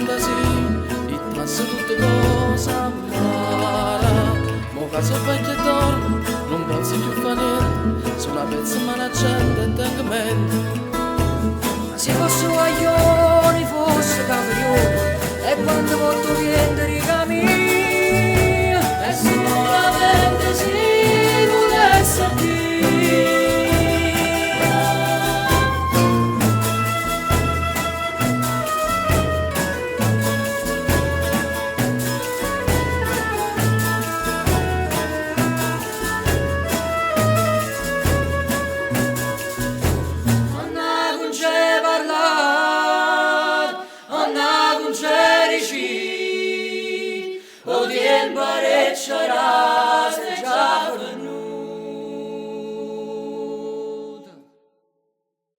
fantasia, e passa tutto cosa male. Mo che so vecchio e dormo, non posso più fare niente, sulla pezza ma la gente e tengo mente. Ma se fosse guaglione, fosse caprione, e quando molto viene ricamino, E solamente si potesse dire. Odien bareccia